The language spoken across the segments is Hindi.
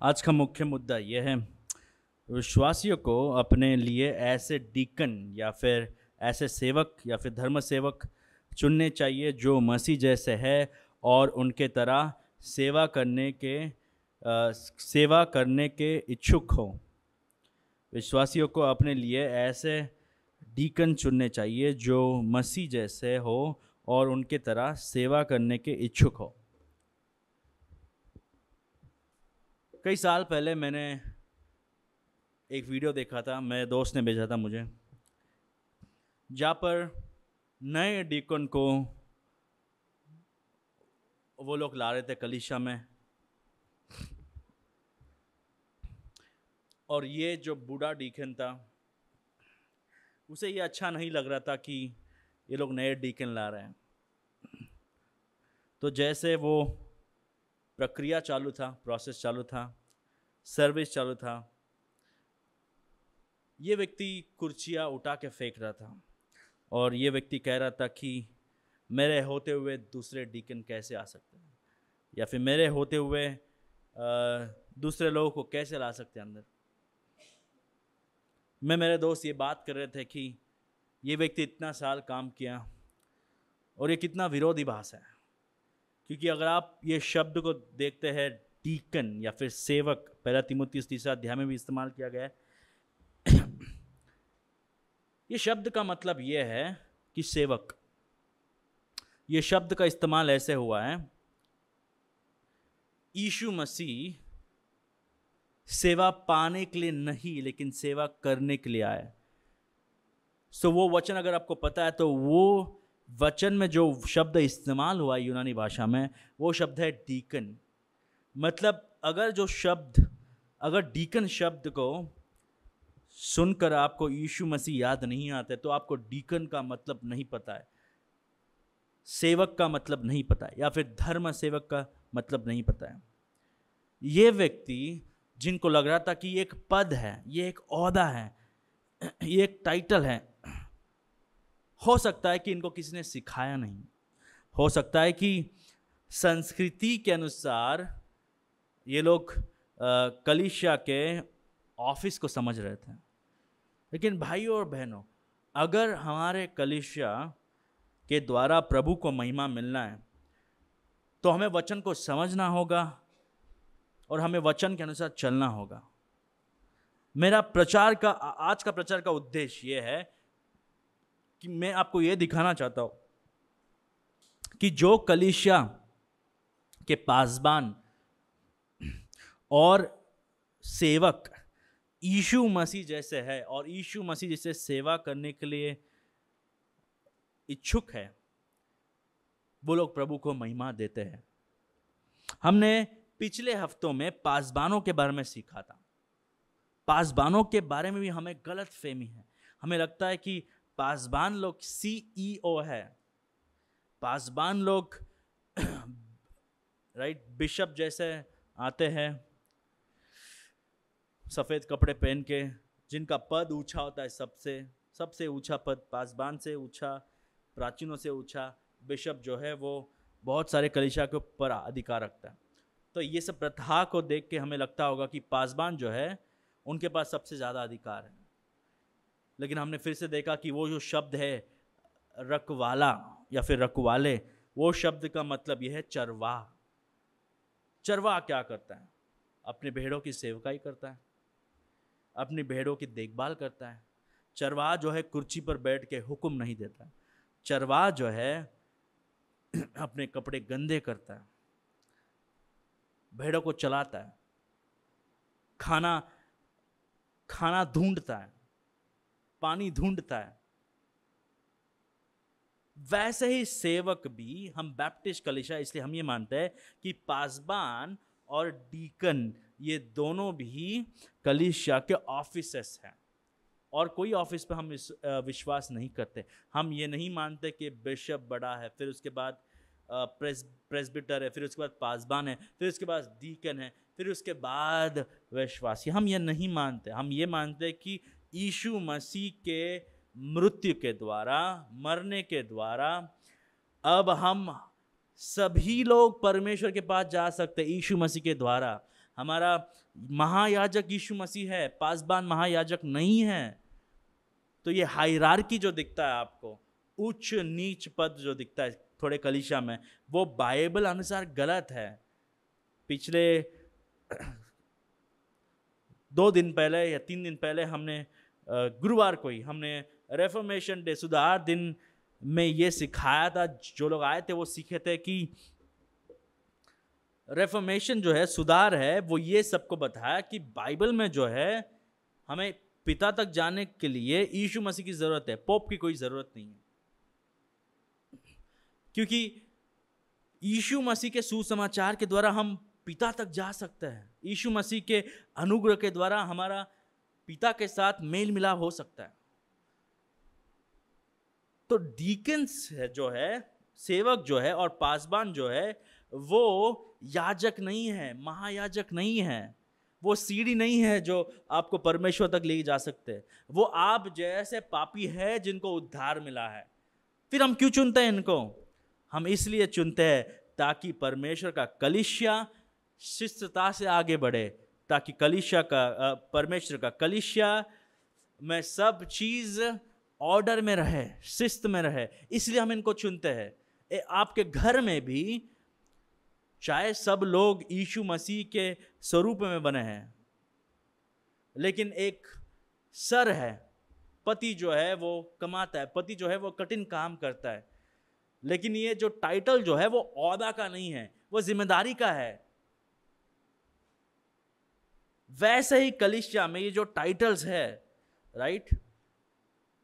आज का मुख्य मुद्दा यह है, विश्वासियों को अपने लिए ऐसे डीकन या फिर ऐसे सेवक या फिर धर्म सेवक चुनने चाहिए जो मसीह जैसे है और उनके तरह सेवा करने के इच्छुक हो। विश्वासियों को अपने लिए ऐसे डीकन चुनने चाहिए जो मसीह जैसे हो और उनके तरह सेवा करने के इच्छुक हो। कई साल पहले मैंने एक वीडियो देखा था, मेरे दोस्त ने भेजा था मुझे, जहाँ पर नए डीकन को वो लोग ला रहे थे कलीसिया में, और ये जो बूढ़ा डीकन था उसे ये अच्छा नहीं लग रहा था कि ये लोग नए डीकन ला रहे हैं। तो जैसे वो प्रक्रिया चालू था, प्रोसेस चालू था, सर्विस चालू था, ये व्यक्ति कुर्सियाँ उठा के फेंक रहा था और ये व्यक्ति कह रहा था कि मेरे होते हुए दूसरे डीकन कैसे आ सकते हैं, या फिर मेरे होते हुए दूसरे लोगों को कैसे ला सकते हैं अंदर। मैं मेरे दोस्त ये बात कर रहे थे कि ये व्यक्ति इतना साल काम किया और ये कितना विरोधाभास है, क्योंकि अगर आप ये शब्द को देखते हैं, डीकन या फिर सेवक, पहला तीमुथियुस 3 अध्याय में भी इस्तेमाल किया गया है। ये शब्द का मतलब ये है कि सेवक, ये शब्द का इस्तेमाल ऐसे हुआ है, यीशु मसीह सेवा पाने के लिए नहीं लेकिन सेवा करने के लिए आए। सो वो वचन अगर आपको पता है तो वो वचन में जो शब्द इस्तेमाल हुआ यूनानी भाषा में, वो शब्द है डीकन। मतलब अगर डीकन शब्द को सुनकर आपको यीशु मसीह याद नहीं आते तो आपको डीकन का मतलब नहीं पता है, सेवक का मतलब नहीं पता है, या फिर धर्म सेवक का मतलब नहीं पता है। ये व्यक्ति जिनको लग रहा था कि ये एक पद है, ये एक ओहदा है, ये एक टाइटल है, हो सकता है कि इनको किसी ने सिखाया नहीं, हो सकता है कि संस्कृति के अनुसार ये लोग कलीसिया के ऑफिस को समझ रहे थे। लेकिन भाइयों और बहनों, अगर हमारे कलीसिया के द्वारा प्रभु को महिमा मिलना है तो हमें वचन को समझना होगा और हमें वचन के अनुसार चलना होगा। मेरा आज का प्रचार का उद्देश्य यह है कि मैं आपको यह दिखाना चाहता हूं कि जो कलीसिया के पासबान और सेवक यीशु मसीह जैसे है और यीशु मसीह जैसे सेवा करने के लिए इच्छुक है, वो लोग प्रभु को महिमा देते हैं। हमने पिछले हफ्तों में पासबानों के बारे में सीखा था। पासबानों के बारे में भी हमें गलत फहमी है, हमें लगता है कि पासबान लोग CEO है, पासबान लोग राइट बिशप जैसे आते हैं सफ़ेद कपड़े पहन के, जिनका पद ऊंचा होता है, सबसे ऊंचा पद, पासबान से ऊंचा, प्राचीनों से ऊंचा बिशप जो है वो बहुत सारे कलीसिया के ऊपर अधिकार रखता है। तो ये सब प्रथा को देख के हमें लगता होगा कि पासबान जो है उनके पास सबसे ज़्यादा अधिकार है। लेकिन हमने फिर से देखा कि वो जो शब्द है रखवाला या फिर रखवाले, वो शब्द का मतलब यह है चरवाह। चरवाह क्या करता है? अपने भेड़ों की सेवकाई करता है, अपनी भेड़ों की देखभाल करता है। चरवाह जो है कुर्सी पर बैठ के हुक्म नहीं देता। चरवाह जो है अपने कपड़े गंदे करता है, भेड़ों को चलाता है, खाना ढूंढता है, पानी ढूंढता है। वैसे ही सेवक भी, हम बैप्टिस्ट कलीसिया इसलिए हम ये मानते हैं कि पासबान और डीकन ये दोनों भी कलीसिया के ऑफिसर्स हैं, और कोई ऑफिस पे हम विश्वास नहीं करते। हम ये नहीं मानते कि बिशप बड़ा है, फिर उसके बाद प्रेस्बिटर है, फिर उसके बाद पासबान है, फिर उसके बाद डीकन है, फिर उसके बाद विश्वासी। हम ये नहीं मानते। हम ये मानते कि यीशु मसीह के मृत्यु के द्वारा, मरने के द्वारा अब हम सभी लोग परमेश्वर के पास जा सकते हैं। यीशु मसीह के द्वारा हमारा महायाजक यीशु मसीह है, पासबान महायाजक नहीं है। तो ये हायरार्की जो दिखता है आपको, उच्च नीच पद जो दिखता है थोड़े कलीसिया में, वो बाइबल अनुसार गलत है। पिछले 2 दिन पहले या 3 दिन पहले हमने गुरुवार को ही हमने रेफॉर्मेशन डे, सुधार दिन में ये सिखाया था। जो लोग आए थे वो सीखे थे कि रेफॉर्मेशन जो है, सुधार है, वो ये सबको बताया कि बाइबल में जो है हमें पिता तक जाने के लिए यीशु मसीह की जरूरत है, पोप की कोई जरूरत नहीं है। क्योंकि यीशु मसीह के सुसमाचार के द्वारा हम पिता तक जा सकते हैं। यीशु मसीह के अनुग्रह के द्वारा हमारा पिता के साथ मेल मिलाप हो सकता है। तो डीकन्स जो है, सेवक जो है, और पासबान जो है, वो याजक नहीं है, महायाजक नहीं है। वो सीढ़ी नहीं है जो आपको परमेश्वर तक ले जा सकते। वो आप जैसे पापी है जिनको उद्धार मिला है। फिर हम क्यों चुनते हैं इनको? हम इसलिए चुनते हैं ताकि परमेश्वर का कलीसिया शिष्टता से आगे बढ़े, ताकि कलीसिया का परमेश्वर का कलीसिया में सब चीज ऑर्डर में रहे, शिस्त में रहे। इसलिए हम इनको चुनते हैं। आपके घर में भी चाहे सब लोग यीशु मसीह के स्वरूप में बने हैं, लेकिन एक सर है, पति जो है वो कमाता है, पति जो है वो कठिन काम करता है, लेकिन ये जो टाइटल जो है वो औहदा का नहीं है, वो जिम्मेदारी का है। वैसे ही कलीसिया में ये जो टाइटल्स है, राइट,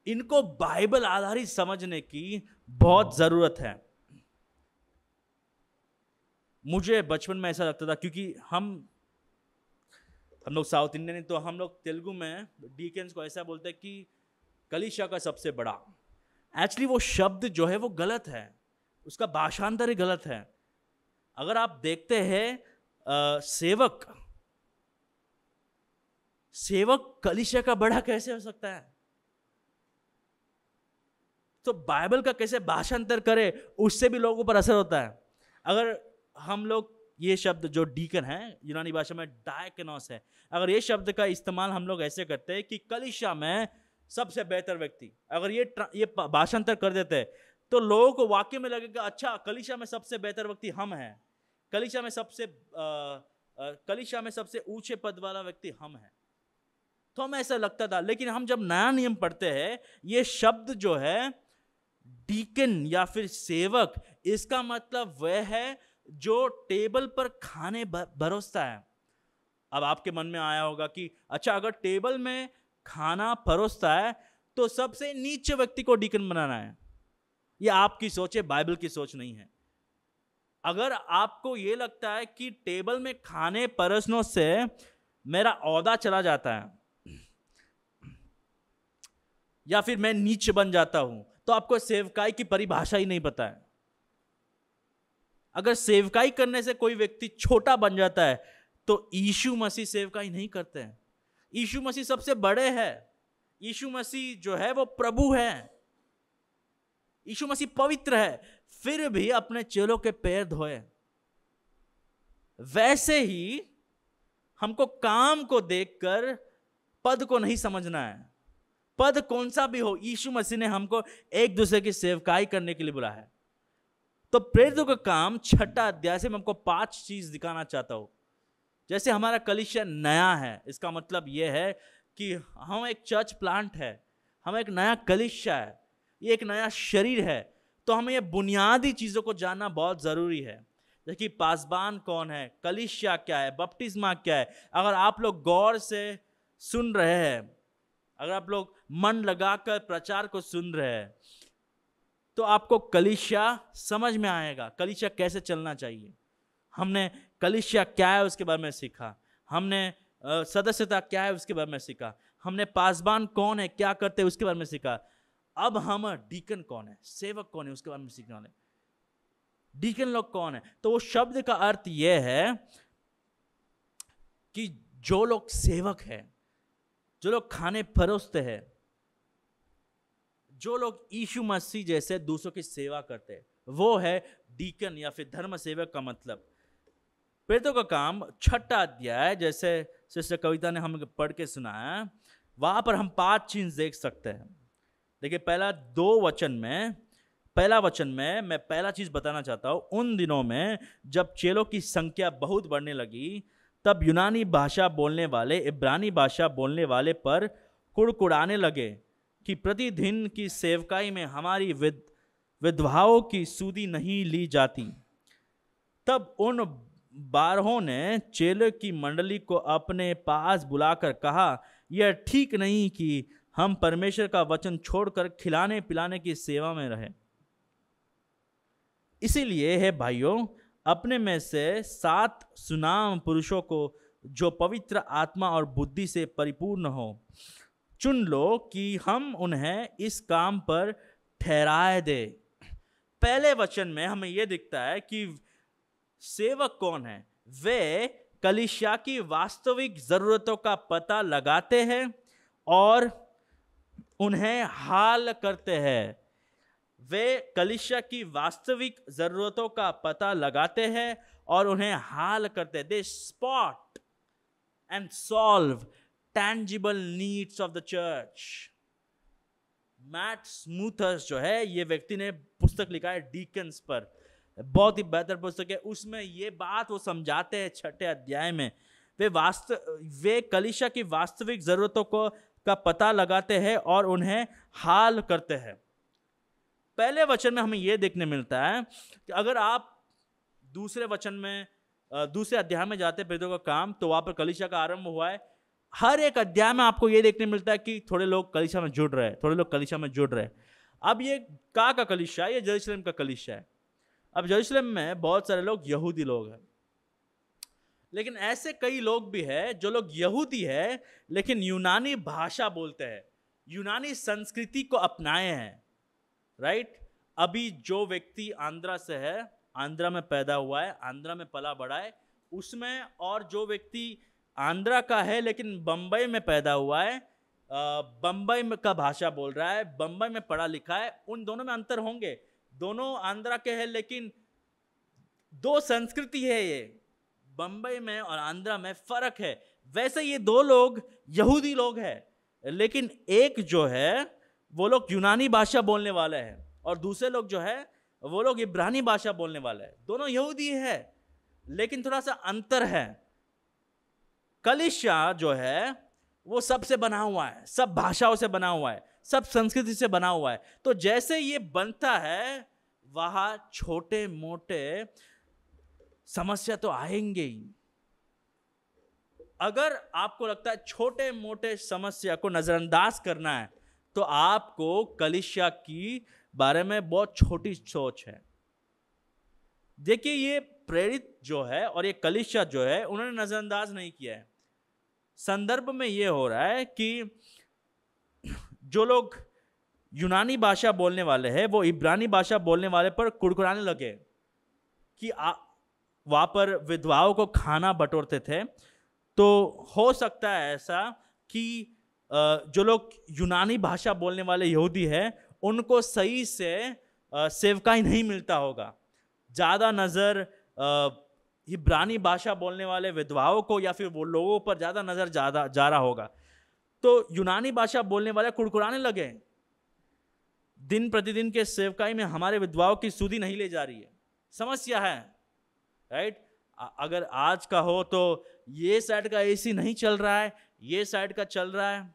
इनको बाइबल आधारित समझने की बहुत जरूरत है। मुझे बचपन में ऐसा लगता था, क्योंकि हम लोग साउथ इंडियन हैं, तो हम लोग तेलुगु में डीकन्स को ऐसा बोलते हैं कि कलीसिया का सबसे बड़ा। एक्चुअली वो शब्द जो है वो गलत है, उसका भाषांतर ही गलत है। अगर आप देखते हैं सेवक कलीसिया का बड़ा कैसे हो सकता है? तो बाइबल का कैसे भाषांतर करे, उससे भी लोगों पर असर होता है। अगर हम लोग ये शब्द जो डीकन है, यूनानी भाषा में डायकनोस है, अगर ये शब्द का इस्तेमाल हम लोग ऐसे करते हैं कि कलीसिया में सबसे बेहतर व्यक्ति, अगर ये भाषांतर कर देते हैं, तो लोगों को वाकई में लगेगा अच्छा कलीसिया में सबसे बेहतर व्यक्ति हम हैं, कलीसिया में सबसे ऊंचे पद वाला व्यक्ति हम हैं। तो हमें ऐसा लगता था। लेकिन हम जब नया नियम पढ़ते हैं, ये शब्द जो है डीकन या फिर सेवक, इसका मतलब वह है जो टेबल पर खाने परोसता है। अब आपके मन में आया होगा कि अच्छा, अगर टेबल में खाना परोसता है तो सबसे नीचे व्यक्ति को डीकन बनाना है। ये आपकी सोच है, बाइबल की सोच नहीं है। अगर आपको ये लगता है कि टेबल में खाने परोसने से मेरा ओहदा चला जाता है या फिर मैं नीचे बन जाता हूं, तो आपको सेवकाई की परिभाषा ही नहीं पता है। अगर सेवकाई करने से कोई व्यक्ति छोटा बन जाता है, तो यीशु मसीह सेवकाई नहीं करते हैं। यीशु मसीह सबसे बड़े हैं। यीशु मसीह जो है वो प्रभु है। यीशु मसीह पवित्र है, फिर भी अपने चेलों के पैर धोए। वैसे ही हमको काम को देखकर पद को नहीं समझना है। पद कौन सा भी हो, यीशु मसीह ने हमको एक दूसरे की सेवकाई करने के लिए बुलाया है। तो प्रेरितों का काम 6 अध्याय से मैं आपको 5 चीज दिखाना चाहता हूं। जैसे हमारा कलीसिया नया है, इसका मतलब यह है कि हम एक चर्च प्लांट है, हम एक नया कलीसिया है, ये एक नया शरीर है। तो हमें ये बुनियादी चीजों को जानना बहुत जरूरी है। जैसे कि पासबान कौन है, कलीसिया क्या है, बपटिस्मा क्या है। अगर आप लोग गौर से सुन रहे हैं, अगर आप लोग मन लगाकर प्रचार को सुन रहे हैं, तो आपको कलीसिया समझ में आएगा, कलीसिया कैसे चलना चाहिए। हमने कलीसिया क्या है उसके बारे में सीखा, हमने सदस्यता क्या है उसके बारे में सीखा, हमने पासबान कौन है, क्या करते हैं उसके बारे में सीखा। अब हम डीकन कौन है, सेवक कौन है, उसके बारे में सीखने वाले। डीकन लोग कौन है? तो वो शब्द का अर्थ यह है कि जो लोग सेवक है, जो लोग खाने परोसते हैं, जो लोग यीशु मसीह जैसे दूसरों की सेवा करते हैं, वो है डीकन या फिर धर्म सेवक का मतलब। प्रेरितों का काम 6 अध्याय, जैसे सिस्टर कविता ने हमें पढ़ के सुनाया, वहां पर हम 5 चीज देख सकते हैं। देखिए, पहला वचन में मैं पहला चीज बताना चाहता हूं। उन दिनों में जब चेलों की संख्या बहुत बढ़ने लगी, तब यूनानी भाषा बोलने वाले इब्रानी भाषा बोलने वाले पर कुड़कुड़ाने लगे कि प्रतिदिन की सेवकाई में हमारी विधवाओं की सुधि नहीं ली जाती। तब उन 12 ने चेलों की मंडली को अपने पास बुलाकर कहा, यह ठीक नहीं कि हम परमेश्वर का वचन छोड़कर खिलाने पिलाने की सेवा में रहें। इसीलिए हे भाइयों, अपने में से 7 सुनाम पुरुषों को जो पवित्र आत्मा और बुद्धि से परिपूर्ण हो चुन लो कि हम उन्हें इस काम पर ठहराए दे। पहले वचन में हमें यह दिखता है कि सेवक कौन है। वे कलीसिया की वास्तविक जरूरतों का पता लगाते हैं और उन्हें हाल करते हैं। वे कलीसिया की वास्तविक जरूरतों का पता लगाते हैं और उन्हें हाल करते हैं। They spot and solve tangible needs of the church। Matt Smothers जो है, ये व्यक्ति ने पुस्तक लिखा है डीकन्स पर, बहुत ही बेहतर पुस्तक है। उसमें ये बात वो समझाते हैं 6 अध्याय में। वे कलीसिया की वास्तविक जरूरतों को का पता लगाते हैं और उन्हें हाल करते हैं। पहले वचन में हमें यह देखने मिलता है कि अगर आप दूसरे अध्याय में जाते प्रेरितों का काम, तो वहां पर कलीसिया का आरंभ हुआ है। हर एक अध्याय में आपको यह देखने मिलता है कि थोड़े लोग कलीसिया में जुड़ रहे हैं, अब ये का कलीसिया, ये यरूशलेम का कलीसिया है। अब यरूशलेम में बहुत सारे लोग यहूदी लोग हैं, लेकिन ऐसे कई लोग भी हैं जो लोग यहूदी है लेकिन यूनानी भाषा बोलते हैं, यूनानी संस्कृति को अपनाए हैं। राइट? अभी जो व्यक्ति आंध्रा से है, आंध्रा में पैदा हुआ है, आंध्रा में पला बढ़ा है, उसमें, और जो व्यक्ति आंध्रा का है लेकिन बंबई में पैदा हुआ है, बंबई में का भाषा बोल रहा है, बंबई में पढ़ा लिखा है, उन दोनों में अंतर होंगे। दोनों आंध्रा के हैं लेकिन 2 संस्कृति है, ये बंबई में और आंध्रा में फर्क है। वैसे ये 2 लोग यहूदी लोग हैं, लेकिन एक जो है वो लोग यूनानी भाषा बोलने वाले हैं और दूसरे लोग जो है वो लोग इब्रानी भाषा बोलने वाले हैं। दोनों यहूदी है लेकिन थोड़ा सा अंतर है। कलीसिया जो है वो सबसे बना हुआ है, सब भाषाओं से बना हुआ है, सब संस्कृति से बना हुआ है। तो जैसे ये बनता है, वहां छोटे मोटे समस्या तो आएंगे ही। अगर आपको लगता है छोटे मोटे समस्या को नजरअंदाज करना है, तो आपको कलीसिया की बारे में बहुत छोटी सोच है। देखिए, ये प्रेरित जो है और ये कलीसिया जो है, उन्होंने नजरअंदाज नहीं किया है। संदर्भ में ये हो रहा है कि जो लोग यूनानी भाषा बोलने वाले हैं, वो इब्रानी भाषा बोलने वाले पर कुड़कुड़ाने लगे कि वहां पर विधवाओं को खाना बटोरते थे। तो हो सकता है ऐसा कि जो लोग यूनानी भाषा बोलने वाले यहूदी हैं, उनको सही से सेवकाई नहीं मिलता होगा। ज़्यादा नज़र इब्रानी भाषा बोलने वाले विधवाओं को या फिर वो लोगों पर ज़्यादा नज़र जा रहा होगा। तो यूनानी भाषा बोलने वाले कुड़कुड़ाने लगे, दिन प्रतिदिन के सेवकाई में हमारे विधवाओं की सुधि नहीं ले जा रही है, समस्या है। राइट? अगर आज का हो तो ये साइड का एसी नहीं चल रहा है, ये साइड का चल रहा है।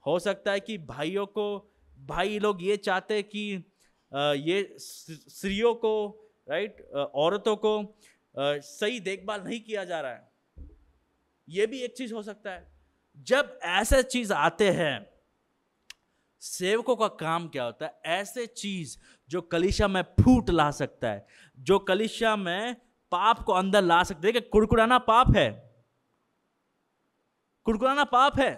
हो सकता है कि भाई लोग ये चाहते कि ये स्त्रियों को, राइट, औरतों को सही देखभाल नहीं किया जा रहा है। ये भी एक चीज हो सकता है। जब ऐसे चीज आते हैं, सेवकों का काम क्या होता है? ऐसे चीज जो कलीसिया में फूट ला सकता है, जो कलीसिया में पाप को अंदर ला सकते हैं। कुड़कुड़ाना पाप है, कुड़कुड़ाना पाप है,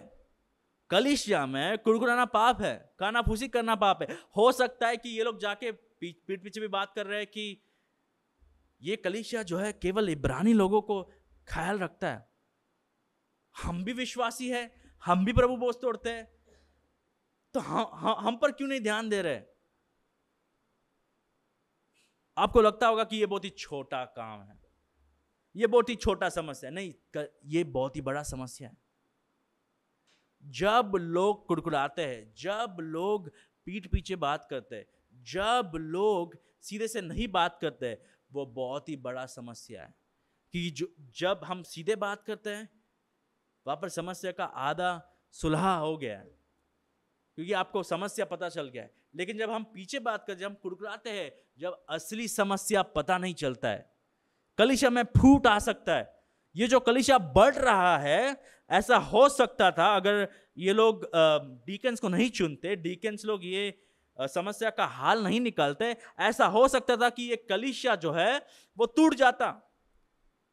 कलीसिया में कुड़कुड़ाना पाप है, कानाफूसी करना पाप है। हो सकता है कि ये लोग जाके पीठ पीछे भी बात कर रहे हैं कि ये कलीसिया जो है केवल इब्रानी लोगों को ख्याल रखता है, हम भी विश्वासी है, हम भी प्रभु बोझ तोड़ते हैं, तो हम पर क्यों नहीं ध्यान दे रहे? आपको लगता होगा कि ये बहुत ही छोटा काम है, ये बहुत ही छोटा समस्या नहीं, ये बहुत ही बड़ा समस्या है। जब लोग कुड़कुड़ाते हैं, जब लोग पीठ पीछे बात करते हैं, जब लोग सीधे से नहीं बात करते, वो बहुत ही बड़ा समस्या है। कि जब हम सीधे बात करते हैं, वहां पर समस्या का आधा सुलह हो गया है, क्योंकि आपको समस्या पता चल गया है। लेकिन जब हम पीछे बात करते, जब हम कुड़कुड़ाते हैं, जब असली समस्या पता नहीं चलता है, कलीसिया में फूट आ सकता है। ये जो कलीसिया बढ़ रहा है, ऐसा हो सकता था अगर ये लोग डीकन्स को नहीं चुनते, डीकन्स लोग ये समस्या का हाल नहीं निकालते, ऐसा हो सकता था कि ये कलीसिया जो है वो टूट जाता,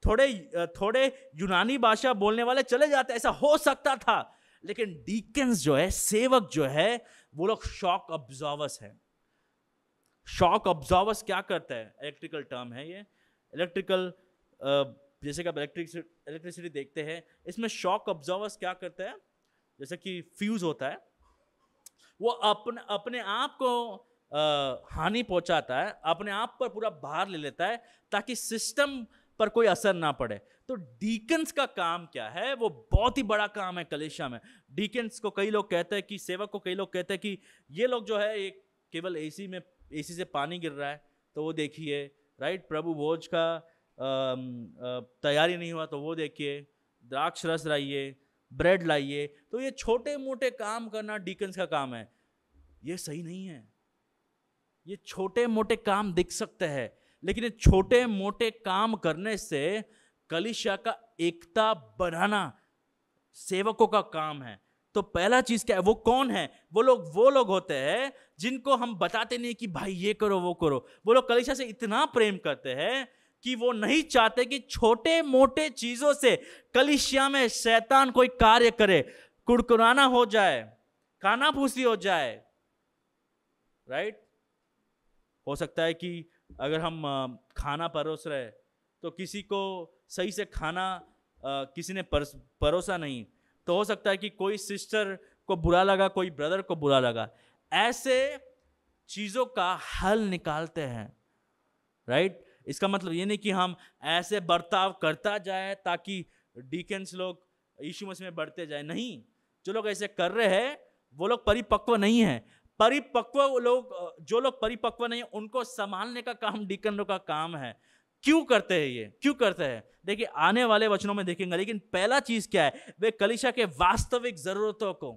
थोड़े यूनानी भाषा बोलने वाले चले जाते, ऐसा हो सकता था। लेकिन डीकन्स जो है, सेवक जो है, वो लोग शॉक ऑब्जर्वर्स है। शॉक ऑब्जर्वर्स क्या करता है? इलेक्ट्रिकल टर्म है ये। इलेक्ट्रिकल जैसे कि आप इलेक्ट्रिसिटी देखते हैं, इसमें शॉक ऑब्जर्वर्स क्या करता है? जैसे कि फ्यूज होता है, वो अपने आप को हानि पहुंचाता है, अपने आप पर पूरा भार ले लेता है ताकि सिस्टम पर कोई असर ना पड़े। तो डीकन्स का काम क्या है? वो बहुत ही बड़ा काम है कलीसिया में। डीकन्स को कई लोग कहते हैं कि, सेवक को कई लोग कहते हैं कि ये लोग जो है एक केवल एसी से पानी गिर रहा है तो वो देखिए, राइट, प्रभु भोज का तैयारी नहीं हुआ तो वो देखिए, द्राक्ष रस लाइए, ब्रेड लाइए। तो ये छोटे मोटे काम करना डीकन्स का काम है। ये सही नहीं है। ये छोटे मोटे काम दिख सकते हैं, लेकिन ये छोटे मोटे काम करने से कलीसिया का एकता बढ़ाना सेवकों का काम है। तो पहला चीज क्या है? वो कौन है? वो लोग होते हैं जिनको हम बताते नहीं कि भाई ये करो वो करो। वो लोग कलीसिया से इतना प्रेम करते हैं कि वो नहीं चाहते कि छोटे मोटे चीजों से कलीसिया में शैतान कोई कार्य करे, कुड़कुड़ाना हो जाए, कानाफूसी हो जाए, राइट। हो सकता है कि अगर हम खाना परोस रहे तो किसी को सही से खाना किसी ने परोसा नहीं, तो हो सकता है कि कोई सिस्टर को बुरा लगा, कोई ब्रदर को बुरा लगा। ऐसे चीजों का हल निकालते हैं, राइट। इसका मतलब ये नहीं कि हम ऐसे बर्ताव करता जाए ताकि डीकन्स लोग यीशु मसीह में बढ़ते जाए। नहीं, जो लोग ऐसे कर रहे हैं वो लोग परिपक्व नहीं है। जो लोग परिपक्व नहीं है, उनको संभालने का काम डीकनों का काम है। क्यों करते हैं ये? क्यों करते हैं? देखिए, आने वाले वचनों में देखेंगे। लेकिन पहला चीज क्या है? वे कलीसिया के वास्तविक जरूरतों को,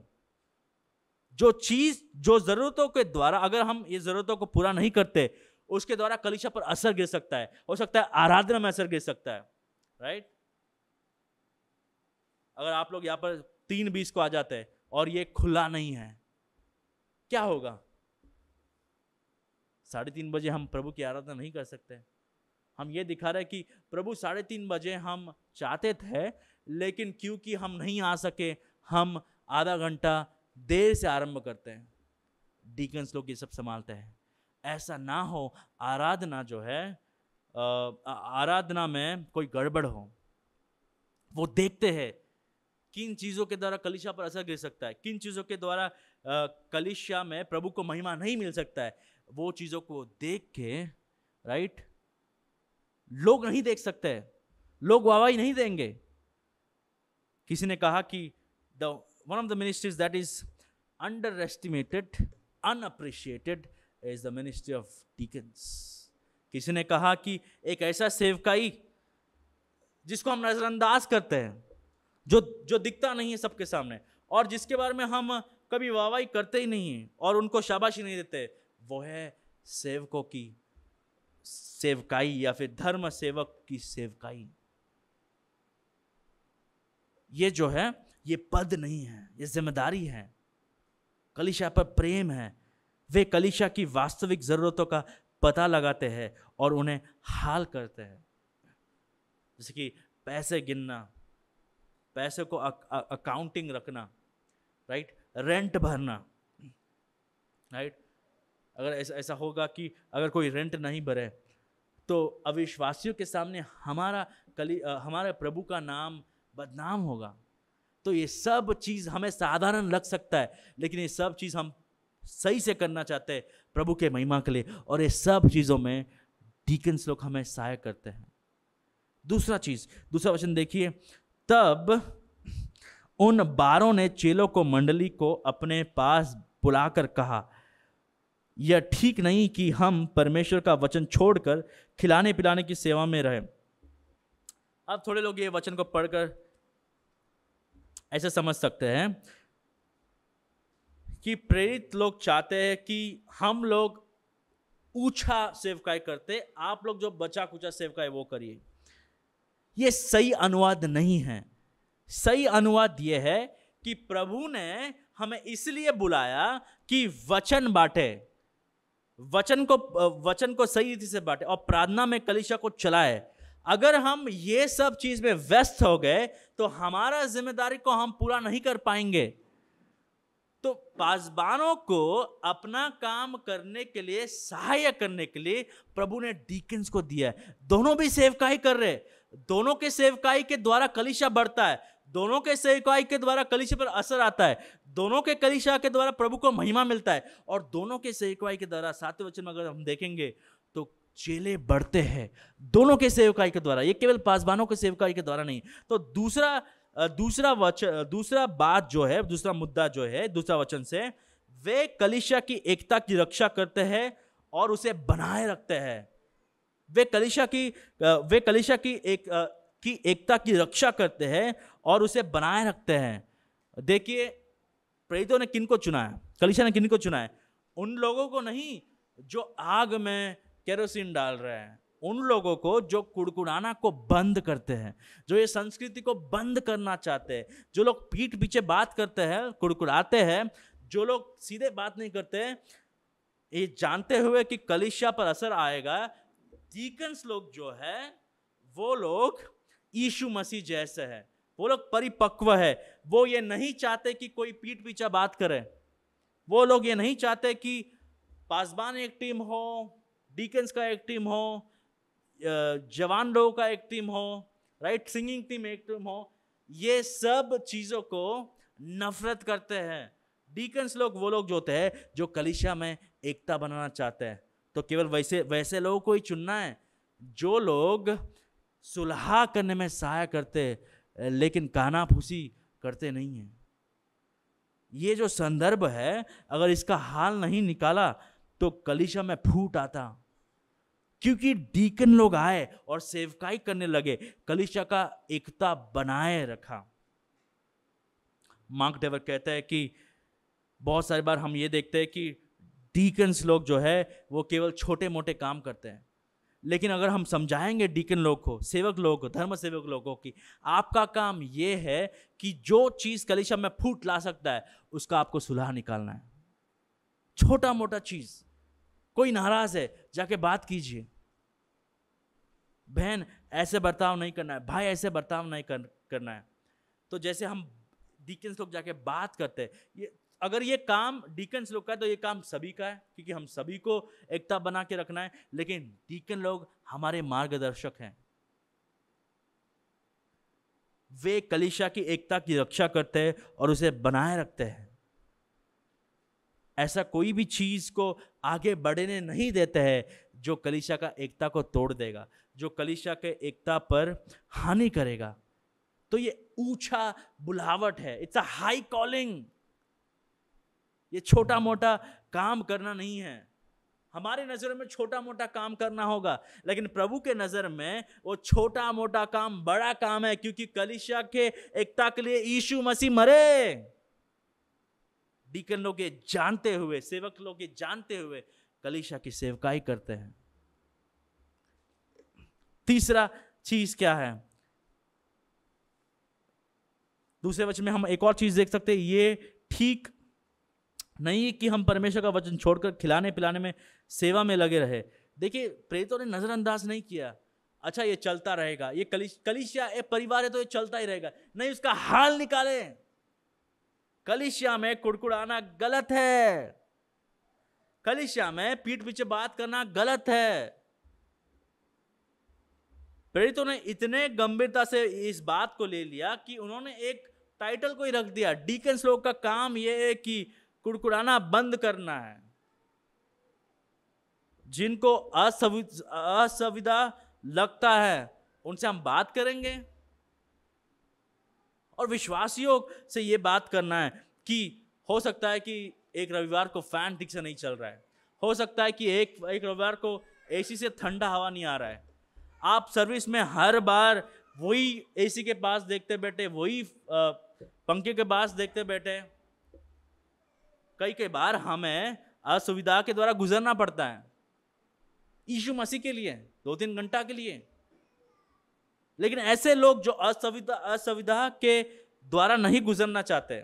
जो जरूरतों के द्वारा, अगर हम ये जरूरतों को पूरा नहीं करते, उसके द्वारा कलीसिया पर असर गिर सकता है। हो सकता है आराधना में असर गिर सकता है, राइट। अगर आप लोग यहां पर 3:20 को आ जाते हैं और ये खुला नहीं है, क्या होगा? 3:30 बजे हम प्रभु की आराधना नहीं कर सकते। हम ये दिखा रहे हैं कि प्रभु 3:30 बजे हम चाहते थे, लेकिन क्योंकि हम नहीं आ सके, हम आधा घंटा देर से आरंभ करते हैं। डीकन्स लोग ये सब संभालते हैं। ऐसा ना हो आराधना जो है, आराधना में कोई गड़बड़ हो। वो देखते हैं किन चीजों के द्वारा कलीसिया पर असर गिर सकता है, किन चीजों के द्वारा कलीसिया में प्रभु को महिमा नहीं मिल सकता है। वो चीजों को देख के, राइट, लोग नहीं देख सकते, लोग वाहवाही नहीं देंगे। किसी ने कहा कि one of the ministries that is underestimated, unappreciated is the ministry of deacons. किसी ने कहा कि एक ऐसा सेवकाई जिसको हम नजरअंदाज करते हैं, जो दिखता नहीं है सबके सामने, और जिसके बारे में हम कभी वाहवाही करते ही नहीं है और उनको शाबाशी नहीं देते, वो है सेवकों की सेवकाई या फिर धर्म सेवक की सेवकाई। ये जो है, ये पद नहीं है, ये जिम्मेदारी है। कलीसिया पर प्रेम है। वे कलीसिया की वास्तविक जरूरतों का पता लगाते हैं और उन्हें हाल करते हैं। जैसे कि पैसे गिनना, पैसे को अकाउंटिंग रखना, राइट, रेंट भरना, राइट। अगर ऐसा होगा कि अगर कोई रेंट नहीं भरे तो अविश्वासियों के सामने हमारे प्रभु का नाम बदनाम होगा। तो ये सब चीज हमें साधारण लग सकता है, लेकिन ये सब चीज हम सही से करना चाहते हैं प्रभु के महिमा के लिए, और ये सब चीजों में डीकन्स लोग हमें सहायक करते हैं। दूसरा वचन देखिए, तब उन 12 ने चेलों को मंडली को अपने पास बुलाकर कहा, यह ठीक नहीं कि हम परमेश्वर का वचन छोड़कर खिलाने पिलाने की सेवा में रहे। अब थोड़े लोग ये वचन को पढ़कर ऐसे समझ सकते हैं कि प्रेरित लोग चाहते हैं कि हम लोग ऊंचा सेवकाई करते, आप लोग जो बचा कुचा सेवकाई वो करिए। ये सही अनुवाद नहीं है। सही अनुवाद यह है कि प्रभु ने हमें इसलिए बुलाया कि वचन बांटे, वचन को सही रीति से बांटे और प्रार्थना में कलीसिया को चलाए। अगर हम ये सब चीज में व्यस्त हो गए तो हमारा जिम्मेदारी को हम पूरा नहीं कर पाएंगे। तो पासबानों को अपना काम करने के लिए, सहायक करने के लिए प्रभु ने डीकन्स को दिया है। दोनों भी सेवकाई कर रहे, दोनों के सेवकाई के द्वारा कलीसिया बढ़ता है, दोनों के सेवकाई के द्वारा कलीसिया पर असर आता है, दोनों के कलीसिया के द्वारा प्रभु को महिमा मिलता है, और दोनों के सेवकाई के द्वारा 7वें वचन में अगर हम देखेंगे तो चेले बढ़ते हैं दोनों के सेवकाई के द्वारा, ये केवल पासबानों के सेवकाई के द्वारा नहीं। तो दूसरा बात जो है, दूसरा मुद्दा जो है दूसरा वचन से, वे कलीसिया की एकता की रक्षा करते हैं और उसे बनाए रखते हैं। वे कलीसिया की एकता की रक्षा करते हैं और उसे बनाए रखते हैं। देखिए प्रेरितों ने किनको चुना है, कलीसिया ने किनको चुना है? उन लोगों को नहीं जो आग में केरोसिन डाल रहे हैं, उन लोगों को जो कुड़कुड़ाना को बंद करते हैं, जो ये संस्कृति को बंद करना चाहते हैं, जो लोग पीठ पीछे बात करते हैं, कुड़कुड़ाते हैं, जो लोग सीधे बात नहीं करते, ये जानते हुए कि कलीसिया पर असर आएगा। डीकन्स लोग जो है वो लोग यीशु मसीह जैसे है, वो लोग परिपक्व है। वो ये नहीं चाहते कि कोई पीठ पीछे बात करे, वो लोग ये नहीं चाहते कि पासबान एक टीम हो, डीकन्स का एक टीम हो, जवान लोगों का एक टीम हो, राइट, सिंगिंग टीम एक टीम हो। ये सब चीजों को नफरत करते हैं। डीकन्स लोग वो लोग जो होते हैं जो कलीसिया में एकता बनाना चाहते हैं। तो केवल वैसे लोगों को ही चुनना है जो लोग सुलह करने में सहायता करते लेकिन कानाफूसी करते नहीं है। ये जो संदर्भ है, अगर इसका हाल नहीं निकाला तो कलीसिया में फूट आता, क्योंकि डीकन लोग आए और सेवकाई करने लगे, कलीसिया का एकता बनाए रखा। मार्क डेवर कहता है कि बहुत सारी बार हम ये देखते हैं कि डीकन्स लोग जो है वो केवल छोटे मोटे काम करते हैं, लेकिन अगर हम समझाएंगे डीकन लोग को, सेवक लोगों को, धर्म सेवक लोगों की, आपका काम ये है कि जो चीज कलीसिया में फूट ला सकता है उसका आपको सुलह निकालना है। छोटा मोटा चीज, कोई नाराज है जाके बात कीजिए, बहन ऐसे बर्ताव नहीं करना है, भाई ऐसे बर्ताव नहीं करना है। तो जैसे हम डीकन्स लोग जाके बात करते हैं, अगर ये काम डीकन्स लोग का है तो ये काम सभी का है, क्योंकि हम सभी को एकता बना के रखना है। लेकिन डीकन लोग हमारे मार्गदर्शक हैं, वे कलीसिया की एकता की रक्षा करते हैं और उसे बनाए रखते हैं। ऐसा कोई भी चीज को आगे बढ़ने नहीं देते हैं जो कलीसिया का एकता को तोड़ देगा, जो कलीसिया के एकता पर हानि करेगा। तो ये ऊंचा बुलावट है, इट्स अ हाई कॉलिंग। ये छोटा मोटा काम करना नहीं है। हमारे नजर में छोटा मोटा काम करना होगा, लेकिन प्रभु के नजर में वो छोटा मोटा काम बड़ा काम है, क्योंकि कलीसिया के एकता के लिए यीशु मसीह मरे। डीकन लोग ये जानते हुए, सेवक लोग ये जानते हुए कलीसिया की सेवकाई करते हैं। तीसरा चीज क्या है? दूसरे वचन में हम एक और चीज देख सकते हैं, ये ठीक नहीं कि हम परमेश्वर का वचन छोड़कर खिलाने पिलाने में, सेवा में लगे रहे। देखिए प्रेरितों ने नजरअंदाज नहीं किया, अच्छा ये चलता रहेगा, ये कलीसिया एक परिवार है तो ये चलता ही रहेगा। नहीं, उसका हाल निकाले। कलीसिया में कुड़कुड़ाना गलत है, कलीसिया में पीठ पीछे बात करना गलत है। प्रेरितों ने इतने गंभीरता से इस बात को ले लिया कि उन्होंने एक टाइटल को ही रख दिया, डीकन्स लोग का काम यह है कि कुड़कुड़ाना बंद करना है। जिनको असुविधा लगता है उनसे हम बात करेंगे। और विश्वासियों से ये बात करना है कि हो सकता है कि एक रविवार को फैन ठीक से नहीं चल रहा है, हो सकता है कि एक रविवार को एसी से ठंडा हवा नहीं आ रहा है, आप सर्विस में हर बार वही एसी के पास देखते बैठे, वही पंखे के पास देखते बैठे। कई बार हमें असुविधा के द्वारा गुजरना पड़ता है यीशु मसीह के लिए 2-3 घंटा के लिए। लेकिन ऐसे लोग जो असुविधा के द्वारा नहीं गुजरना चाहते,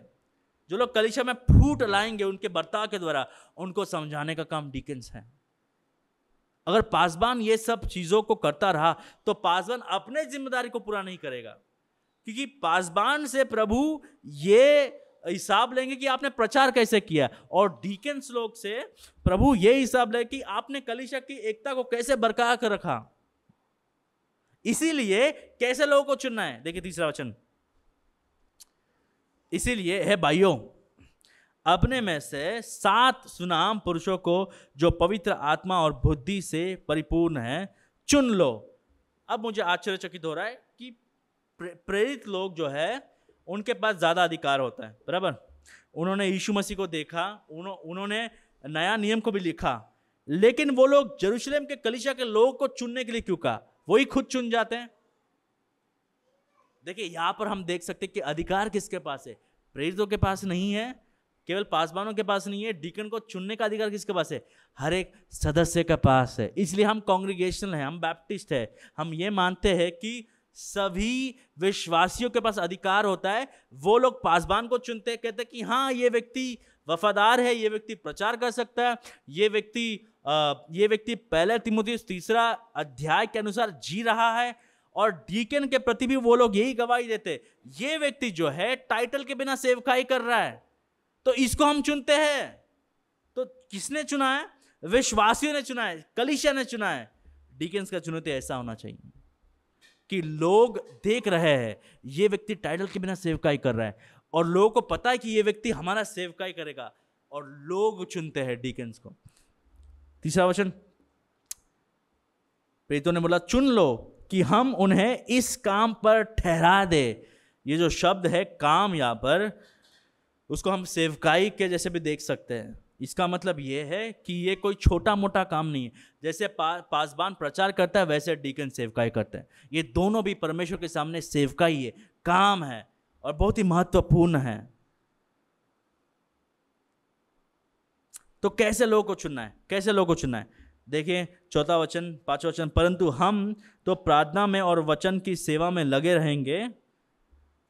जो लोग कलीसिया में फूट लाएंगे उनके बर्ताव के द्वारा, उनको समझाने का काम डीकन्स है। अगर पासबान ये सब चीजों को करता रहा तो पासबान अपने जिम्मेदारी को पूरा नहीं करेगा, क्योंकि पासबान से प्रभु ये हिसाब लेंगे कि आपने प्रचार कैसे किया, और डीकन्स लोग से प्रभु ये हिसाब लेंगे कि आपने कलीसिया की एकता को कैसे बरकरार कर रखा। इसीलिए कैसे लोगों को चुनना है, देखिए तीसरा वचन, इसीलिए है भाइयों, अपने में से 7 सुनाम पुरुषों को जो पवित्र आत्मा और बुद्धि से परिपूर्ण है चुन लो। अब मुझे आश्चर्यचकित हो रहा है कि प्रेरित लोग जो है उनके पास ज्यादा अधिकार होता है, बराबर। उन्होंने यीशु मसीह को देखा, उन्होंने नया नियम को भी लिखा, लेकिन वो लोग यरूशलेम के कलीसिया के लोगों को चुनने के लिए क्यों कहा, वही खुद चुन जाते हैं। देखिए यहां पर हम देख सकते हैं कि अधिकार किसके पास है, प्रेरितों के पास नहीं है, केवल पासबानों के पास नहीं है। डीकन को चुनने का अधिकार किसके पास है, हर एक सदस्य के पास है। इसलिए हम कांग्रीगेशनल हैं, हम बैप्टिस्ट है, हम ये मानते हैं कि सभी विश्वासियों के पास अधिकार होता है। वो लोग पासबान को चुनते हैं, कहते हैं कि हाँ ये व्यक्ति वफादार है, ये व्यक्ति प्रचार कर सकता है, ये व्यक्ति पहले तीमुथियुस 3 अध्याय के अनुसार जी रहा है। और डीकन के प्रति भी वो लोग यही गवाही देते, ये व्यक्ति जो है टाइटल के बिना सेवकाई कर रहा है, तो इसको हम चुनते हैं। तो किसने चुना है, विश्वासियों ने चुना है, कलीसिया ने चुना है। डीकन्स का चुनौती ऐसा होना चाहिए कि लोग देख रहे हैं ये व्यक्ति टाइटल के बिना सेवकाई कर रहा है, और लोगों को पता है कि ये व्यक्ति हमारा सेवकाई करेगा, और लोग चुनते हैं डीकन्स को। तीसरा वचन, प्रेरितों ने बोला चुन लो कि हम उन्हें इस काम पर ठहरा दे। ये जो शब्द है काम, यहां पर उसको हम सेवकाई के जैसे भी देख सकते हैं। इसका मतलब ये है कि ये कोई छोटा मोटा काम नहीं है। जैसे पासबान प्रचार करता है वैसे डीकन सेवकाई करते हैं। ये दोनों भी परमेश्वर के सामने सेवकाई है, काम है, और बहुत ही महत्वपूर्ण है। तो कैसे लोगों को चुनना है, कैसे लोगों को चुनना है, देखिए 4 वचन 5 वचन, परंतु हम तो प्रार्थना में और वचन की सेवा में लगे रहेंगे।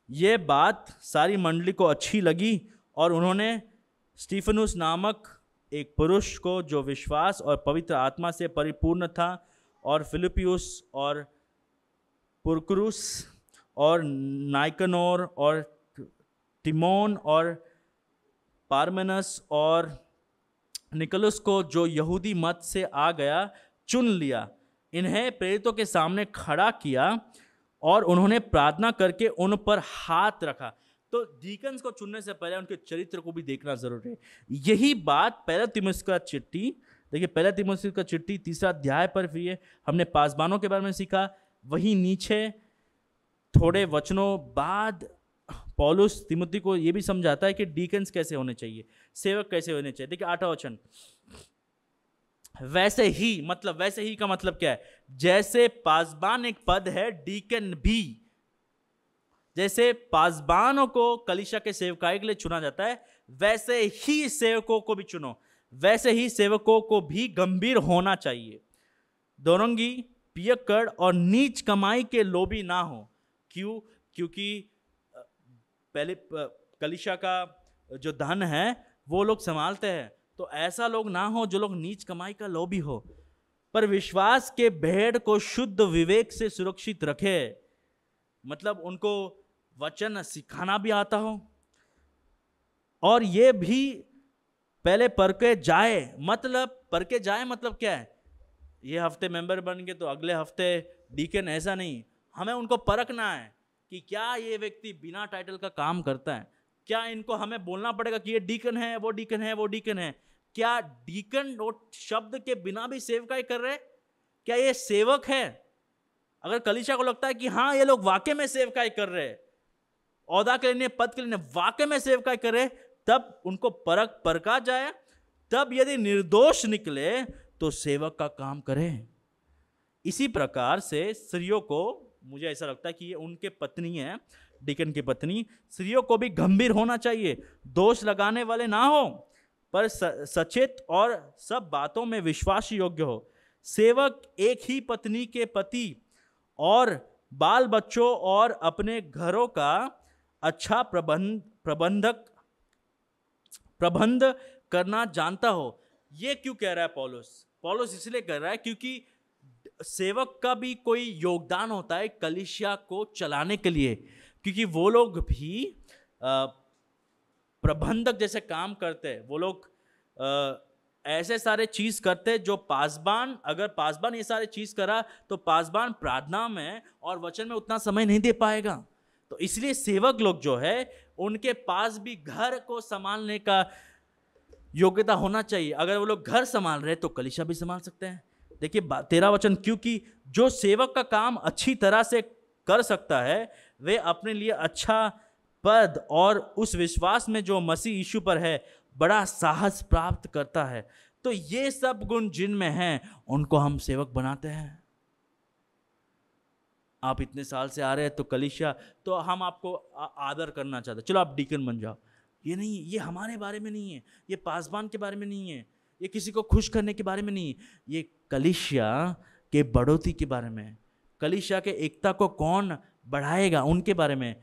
ये बात सारी मंडली को अच्छी लगी, और उन्होंने स्टीफनुस नामक एक पुरुष को जो विश्वास और पवित्र आत्मा से परिपूर्ण था, और फिलिपियुस और पुरकुरुस और नाइकनोर और तिमोन और पारमेनस और निकोलस को जो यहूदी मत से आ गया चुन लिया। इन्हें प्रेरितों के सामने खड़ा किया और उन्होंने प्रार्थना करके उन पर हाथ रखा। तो डीकन्स को चुनने से पहले उनके चरित्र को भी देखना जरूरी है। यही बात पहला तीमुथियुस का चिट्ठी, देखिए पहला तीमुथियुस का चिट्ठी 3 अध्याय पर भी है। हमने पासबानों के बारे में सीखा, वही नीचे थोड़े वचनों बाद पौलुस तीमुथी को यह भी समझाता है कि डीकन्स कैसे होने चाहिए, सेवक कैसे होने चाहिए। देखिए 8वां वचन, वैसे ही, मतलब वैसे ही का मतलब क्या है, जैसे पासबान एक पद है, डीकन भी। जैसे पासबानों को कलीसिया के सेवकाई के लिए चुना जाता है, वैसे ही सेवकों को भी चुनो, वैसे ही सेवकों को भी गंभीर होना चाहिए, दोरंगी, पियक्कड़ और नीच कमाई के लोभी ना हो। क्यों? क्योंकि पहले कलीसिया का जो धन है वो लोग संभालते हैं, तो ऐसा लोग ना हो जो लोग नीच कमाई का लोभी हो, पर विश्वास के भेड़ को शुद्ध विवेक से सुरक्षित रखे। मतलब उनको वचन सिखाना भी आता हो, और ये भी पहले परखे जाए। मतलब परखे जाए मतलब क्या है, ये हफ्ते मेंबर बन गए तो अगले हफ्ते डीकन, ऐसा नहीं। हमें उनको परखना है कि क्या ये व्यक्ति बिना टाइटल का काम करता है, क्या इनको हमें बोलना पड़ेगा कि ये डीकन है, वो डीकन है, वो डीकन है, क्या डीकन और शब्द के बिना भी सेवकाई कर रहे, क्या ये सेवक है? अगर कलीसिया को लगता है कि हाँ ये लोग वाकई में सेवकाई कर रहे हैं, औदा के लिए, पद के लिए वाकई में सेवकाई कर रहे, तब उनको परखा जाए, तब यदि निर्दोष निकले तो सेवक का काम करें। इसी प्रकार से स्त्रियों को, मुझे ऐसा लगता है कि ये उनके पत्नी है, डीकन की पत्नी, स्त्रियों को भी गंभीर होना चाहिए, दोष लगाने वाले ना हो, पर सचेत और सब बातों में विश्वास योग्य हो। सेवक एक ही पत्नी के पति और बाल बच्चों और अपने घरों का अच्छा प्रबंध करना जानता हो। ये क्यों कह रहा है पौलुस? पौलुस इसलिए कह रहा है क्योंकि सेवक का भी कोई योगदान होता है कलीसिया को चलाने के लिए, क्योंकि वो लोग भी प्रबंधक जैसे काम करते हैं। वो लोग ऐसे सारे चीज करते जो पासबान, अगर पासबान ये सारे चीज करा तो पासबान प्रार्थना में और वचन में उतना समय नहीं दे पाएगा। तो इसलिए सेवक लोग जो है उनके पास भी घर को संभालने का योग्यता होना चाहिए। अगर वो लोग घर संभाल रहे तो कलीसिया भी संभाल सकते हैं। देखिए 13 वचन, क्योंकि जो सेवक का काम अच्छी तरह से कर सकता है वे अपने लिए अच्छा पद और उस विश्वास में जो मसीह यीशु पर है बड़ा साहस प्राप्त करता है। तो ये सब गुण जिनमें हैं उनको हम सेवक बनाते हैं। आप इतने साल से आ रहे हैं तो कलीसिया, तो हम आपको आदर करना चाहते हैं, चलो आप डीकन बन जाओ। ये नहीं, ये हमारे बारे में नहीं है, ये पासबान के बारे में नहीं है, ये किसी को खुश करने के बारे में नहीं है, ये कलीसिया के बढ़ोतरी के बारे में, कलीसिया के एकता को कौन बढ़ाएगा उनके बारे में।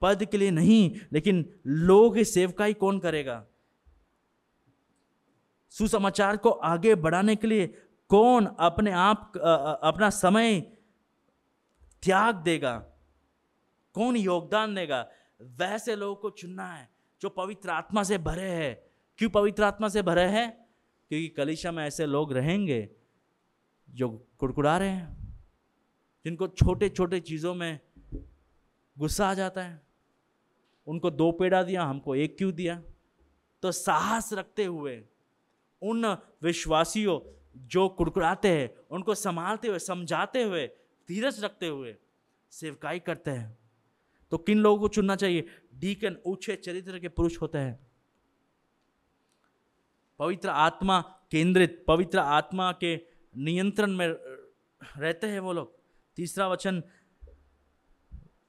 पद के लिए नहीं, लेकिन लोगों की सेवकाई कौन करेगा, सुसमाचार को आगे बढ़ाने के लिए कौन अपने आप अपना समय त्याग देगा, कौन योगदान देगा, वैसे लोगों को चुनना है जो पवित्र आत्मा से भरे हैं। क्यों पवित्र आत्मा से भरे हैं? क्योंकि कलीसिया में ऐसे लोग रहेंगे जो कुड़कुड़ा रहे हैं, जिनको छोटे छोटे चीजों में गुस्सा आ जाता है। उनको 2 पेड़ा दिया, हमको 1 क्यों दिया? तो साहस रखते हुए उन विश्वासियों जो कुड़कुड़ाते हैं उनको संभालते हुए, समझाते हुए, धीरज रखते हुए सेवकाई करते हैं। तो किन लोगों को चुनना चाहिए? डीकन ऊंचे चरित्र के पुरुष होते हैं, पवित्र आत्मा केंद्रित, पवित्र आत्मा के नियंत्रण में रहते हैं वो लोग। 3 वचन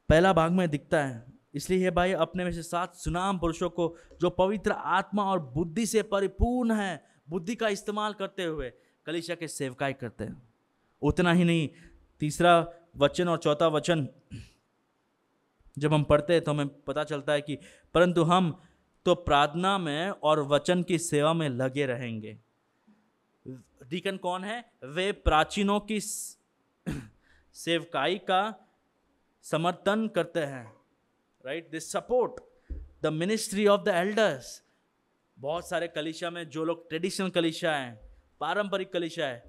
पहला भाग में दिखता है, इसलिए हे भाई अपने में से 7 सुनाम पुरुषों को जो पवित्र आत्मा और बुद्धि से परिपूर्ण है, बुद्धि का इस्तेमाल करते हुए कलीसिया के सेवकाई करते हैं। उतना ही नहीं, 3 वचन और 4 वचन जब हम पढ़ते हैं तो हमें पता चलता है कि परंतु हम तो प्रार्थना में और वचन की सेवा में लगे रहेंगे। डीकन कौन है? वे प्राचीनों की सेवकाई का समर्थन करते हैं, right, they support the ministry of the elders. बहुत सारे कलीसिया में जो लोग ट्रेडिशनल कलीसिया हैं, पारंपरिक कलीसिया है,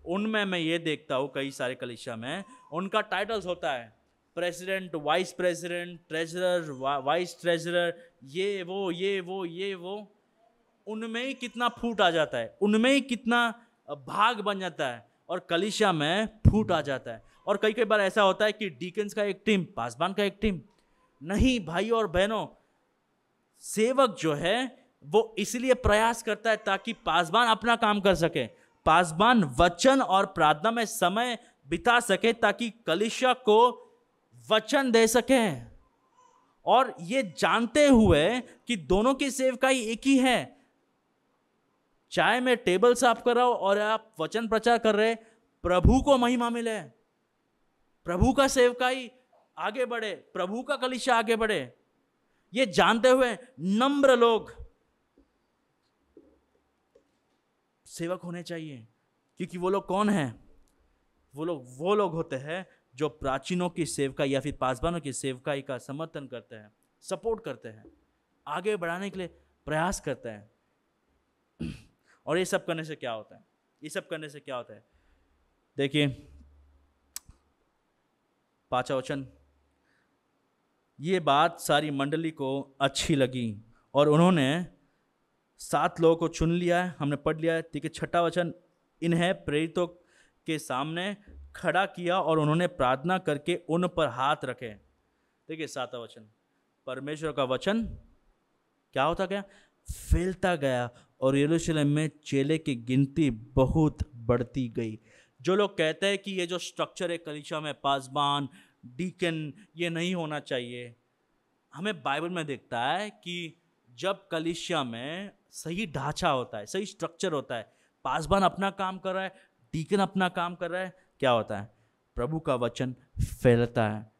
उनमें मैं ये देखता हूँ कई सारे कलीसिया में उनका टाइटल्स होता है president, vice president, treasurer, vice treasurer, ये वो। उनमें ही कितना फूट आ जाता है, उनमें ही कितना भाग बन जाता है, और कलीसिया में फूट आ जाता है। और कई बार ऐसा होता है कि डीकन्स का एक टीम, पासबान का एक टीम। नहीं भाई और बहनों, सेवक जो है वो इसलिए प्रयास करता है ताकि पासबान अपना काम कर सके, पासबान वचन और प्रार्थना में समय बिता सके ताकि कलीसिया को वचन दे सके, और ये जानते हुए कि दोनों की सेवकाई एक ही है। चाहे मैं टेबल साफ कर रहा हूं और आप वचन प्रचार कर रहे, प्रभु को महिमा मिले, प्रभु का सेवकाई आगे बढ़े, प्रभु का कलीसिया आगे बढ़े, ये जानते हुए नम्र लोग सेवक होने चाहिए। क्योंकि वो लोग कौन हैं? वो लोग होते हैं जो प्राचीनों की सेवकाई या फिर पासबानों की सेवकाई का समर्थन करते हैं, सपोर्ट करते हैं, आगे बढ़ाने के लिए प्रयास करते हैं। और ये सब करने से क्या होता है? ये सब करने से क्या होता है? देखिए 5 वचन, ये बात सारी मंडली को अच्छी लगी और उन्होंने 7 लोगों को चुन लिया है, हमने पढ़ लिया है। ठीक है, 6 वचन, इन्हें प्रेरितों के सामने खड़ा किया और उन्होंने प्रार्थना करके उन पर हाथ रखे। देखिए 7वां वचन, परमेश्वर का वचन क्या होता गया, फैलता गया और यरूशलेम में चेले की गिनती बहुत बढ़ती गई। जो लोग कहते हैं कि ये जो स्ट्रक्चर है कलीसिया में, पासबान, डीकन, ये नहीं होना चाहिए, हमें बाइबल में दिखता है कि जब कलीसिया में सही ढांचा होता है, सही स्ट्रक्चर होता है, पासबान अपना काम कर रहा है, डीकन अपना काम कर रहा है, क्या होता है, प्रभु का वचन फैलता है।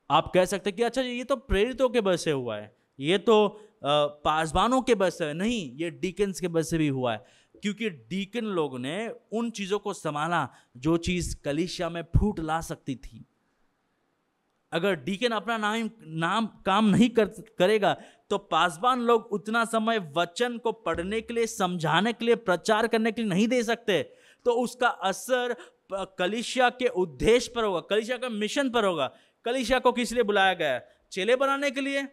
आप कह सकते हैं कि अच्छा ये तो प्रेरितों के वजह से हुआ है, ये तो पासबानों के वजह से नहीं, ये डीकन्स के वजह से भी हुआ है, क्योंकि डीकन लोग ने उन चीजों को संभाला जो चीज कलीसिया में फूट ला सकती थी। अगर डीकन अपना नाम काम नहीं करेगा तो पासबान लोग उतना समय वचन को पढ़ने के लिए, समझाने के लिए, प्रचार करने के लिए नहीं दे सकते, तो उसका असर कलीसिया के उद्देश्य पर होगा, कलीसिया का मिशन पर होगा। कलीसिया को किस लिए बुलाया गया है, चेले बनाने के लिए,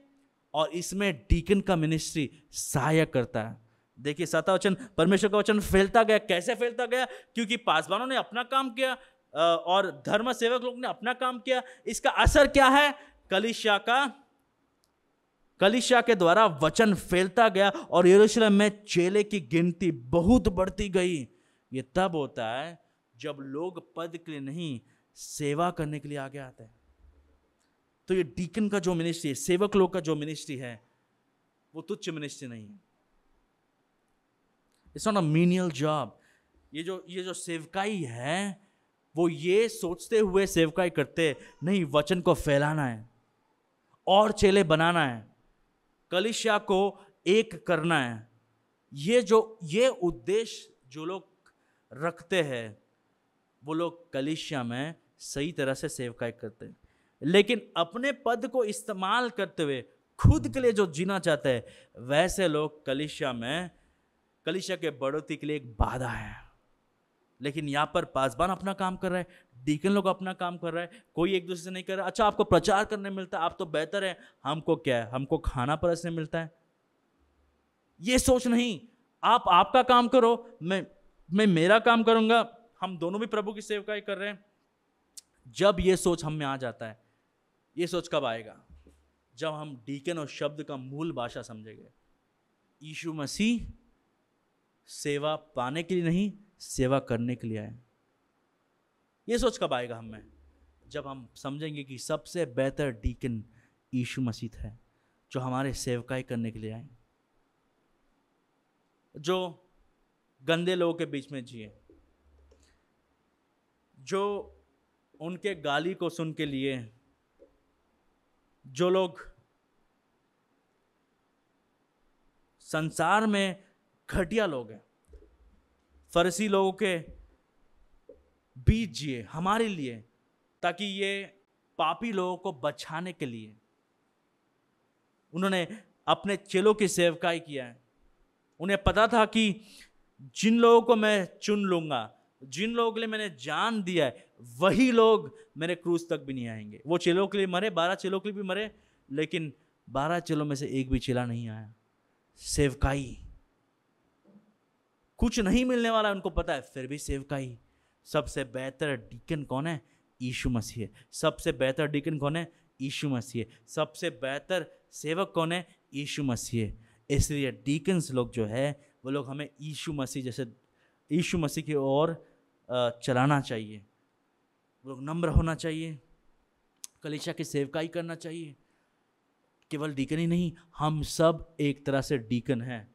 और इसमें डीकन का मिनिस्ट्री सहायक करता है। देखिए 7वां वचन, परमेश्वर का वचन फैलता गया। कैसे फैलता गया, क्योंकि पासबानों ने अपना काम किया और धर्म सेवक लोग ने अपना काम किया। इसका असर क्या है, कलीसिया के द्वारा वचन फैलता गया और यरूशलेम में चेले की गिनती बहुत बढ़ती गई। ये तब होता है जब लोग पद के लिए नहीं, सेवा करने के लिए आगे आते हैं। तो ये डीकन का जो मिनिस्ट्री है, सेवक लोग का जो मिनिस्ट्री है, वो तुच्छ मिनिस्ट्री नहीं है। It's not a menial job. ये जो सेवकाई है, वो ये सोचते हुए सेवकाई करते नहीं, वचन को फैलाना है और चेले बनाना है, कलीसिया को एक करना है। ये उद्देश्य जो लोग रखते हैं, वो लोग कलीसिया में सही तरह से सेवकाई करते हैं। लेकिन अपने पद को इस्तेमाल करते हुए खुद के लिए जो जीना चाहते हैं, वैसे लोग कलीसिया के बढ़ोतरी के लिए एक बाधा है। लेकिन यहाँ पर पासबान अपना काम कर रहा है, डीकन लोग अपना काम कर रहा है, कोई एक दूसरे से नहीं कर रहा। अच्छा आपको प्रचार करने मिलता है, आप तो बेहतर है, हमको क्या है, हमको खाना परसने मिलता है, ये सोच नहीं। आप आपका काम करो, मैं मेरा काम करूंगा, हम दोनों भी प्रभु की सेवकाई कर रहे हैं। जब ये सोच हम में आ जाता है, ये सोच कब आएगा, जब हम डीकन और शब्द का मूल भाषा समझेंगे। यीशु मसीह सेवा पाने के लिए नहीं, सेवा करने के लिए आए। ये सोच कब आएगा हमें, जब हम समझेंगे कि सबसे बेहतर डीकन यीशु मसीह है, जो हमारे सेवकाई करने के लिए आए, जो गंदे लोगों के बीच में जिए, जो उनके गाली को सुन के लिए, जो लोग संसार में घटिया लोग हैं, फरीसी लोगों के बीच जिए हमारे लिए, ताकि ये पापी लोगों को बचाने के लिए उन्होंने अपने चेलों की सेवकाई किया है। उन्हें पता था कि जिन लोगों को मैं चुन लूंगा, जिन लोगों के लिए मैंने जान दिया है, वही लोग मेरे क्रूस तक भी नहीं आएंगे। वो चेलों के लिए मरे, 12 चेलों के लिए भी मरे, लेकिन 12 चेलों में से एक भी चेला नहीं आया। सेवकाई, कुछ नहीं मिलने वाला उनको पता है, फिर भी सेवकाई। सबसे बेहतर डीकन कौन है, यीशु मसीह है। सबसे बेहतर डीकन कौन है, यीशु मसीह है। सबसे बेहतर सेवक कौन है, यीशु मसीह है। इसलिए डीकन्स लोग जो है, वो लोग हमें यीशु मसीह की ओर चलाना चाहिए। वो लोग नम्र होना चाहिए, कलीसिया की सेवकाई करना चाहिए। केवल डीकन ही नहीं, हम सब एक तरह से डीकन हैं।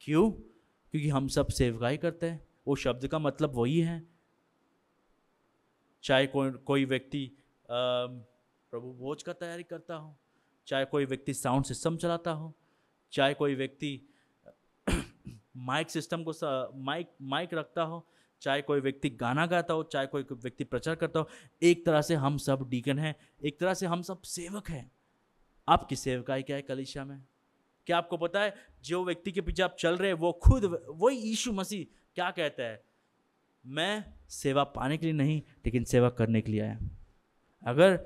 क्यों? क्योंकि हम सब सेवकाई करते हैं। वो शब्द का मतलब वही है। चाहे कोई व्यक्ति प्रभु भोज का तैयारी करता हो, चाहे कोई व्यक्ति साउंड सिस्टम चलाता हो, चाहे कोई व्यक्ति माइक सिस्टम को माइक रखता हो, चाहे कोई व्यक्ति गाना गाता हो, चाहे कोई व्यक्ति प्रचार करता हो, एक तरह से हम सब डीकन हैं, एक तरह से हम सब सेवक हैं। आपकी सेवकाई क्या है कलीसिया में? क्या आपको पता है जो व्यक्ति के पीछे आप चल रहे हैं, वो खुद वही यीशु मसीह क्या कहता है? मैं सेवा पाने के लिए नहीं, लेकिन सेवा करने के लिए आया। अगर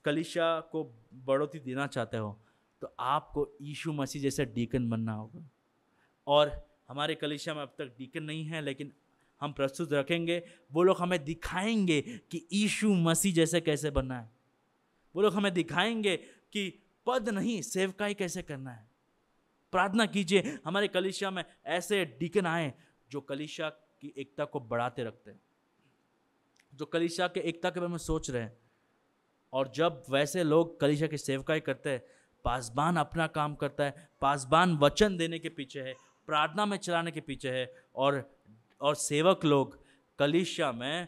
कलीसिया को बढ़ोतरी देना चाहते हो, तो आपको यीशु मसीह जैसे डीकन बनना होगा। और हमारे कलीसिया में अब तक डीकन नहीं है, लेकिन हम प्रस्तुत रखेंगे, वो लोग हमें दिखाएंगे कि यीशु मसीह जैसे कैसे बनना है। वो लोग हमें दिखाएंगे कि पद नहीं, सेवकाई कैसे करना है। प्रार्थना कीजिए हमारे कलीसिया में ऐसे डीकन आए जो कलीसिया की एकता को बढ़ाते रखते हैं, जो कलीसिया के एकता के बारे में सोच रहे हैं। और जब वैसे लोग कलीसिया की सेवकाई करते हैं, पासबान अपना काम करता है, पासबान वचन देने के पीछे है, प्रार्थना में चलाने के पीछे है, और सेवक लोग कलीसिया में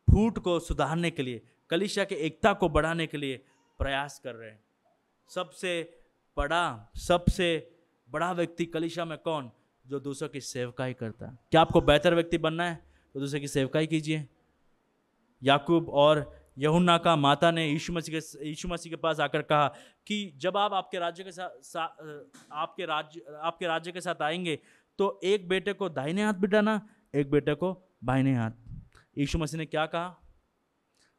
फूट को सुधारने के लिए, कलीसिया के एकता को बढ़ाने के लिए प्रयास कर रहे हैं। सबसे बड़ा व्यक्ति कलीसिया में कौन? जो दूसरों की सेवकाई करता है। क्या आपको बेहतर व्यक्ति बनना है तो दूसरे की सेवकाई कीजिए। याकूब और यूहन्ना का माता ने यीशु मसीह के पास आकर कहा कि जब आप आपके राज्य के साथ आएंगे तो एक बेटे को दाहिने हाथ बिठाना, एक बेटे को बाहिने हाथ। यीशु मसीह ने क्या कहा?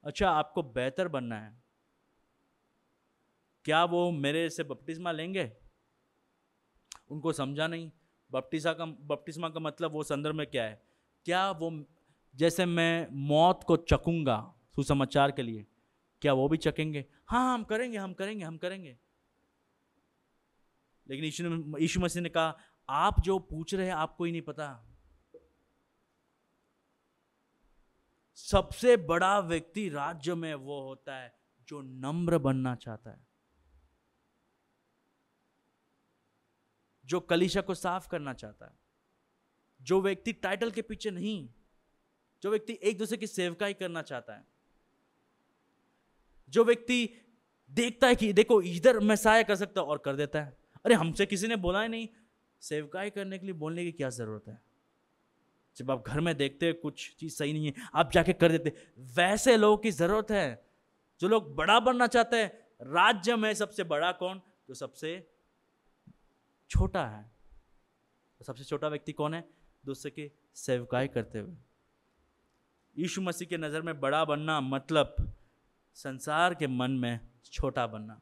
अच्छा, आपको बेहतर बनना है, क्या वो मेरे से बपतिस्मा लेंगे? उनको समझा नहीं। बपतिस्मा का मतलब वो संदर्भ में क्या है? क्या वो जैसे मैं मौत को चखूंगा सुसमाचार के लिए, क्या वो भी चखेंगे? हाँ, हम करेंगे। लेकिन यीशु मसीह ने कहा, आप जो पूछ रहे हैं आपको ही नहीं पता। सबसे बड़ा व्यक्ति राज्य में वो होता है जो नम्र बनना चाहता है, जो कलीसिया को साफ करना चाहता है, जो व्यक्ति टाइटल के पीछे नहीं, जो व्यक्ति एक दूसरे की सेवकाई करना चाहता है, जो व्यक्ति देखता है कि देखो इधर मैं सहाय कर सकता हूं और कर देता है। अरे हमसे किसी ने बोला ही नहीं, सेवकाई करने के लिए बोलने की क्या जरूरत है? जब आप घर में देखते हैं कुछ चीज सही नहीं है, आप जाके कर देते। वैसे लोगों की जरूरत है जो लोग बड़ा बनना चाहते हैं। राज्य में सबसे बड़ा कौन? जो सबसे छोटा है। सबसे छोटा व्यक्ति कौन है? दूसरे की सेवकाई करते हुए। यीशु मसीह के नजर में बड़ा बनना मतलब संसार के मन में छोटा बनना।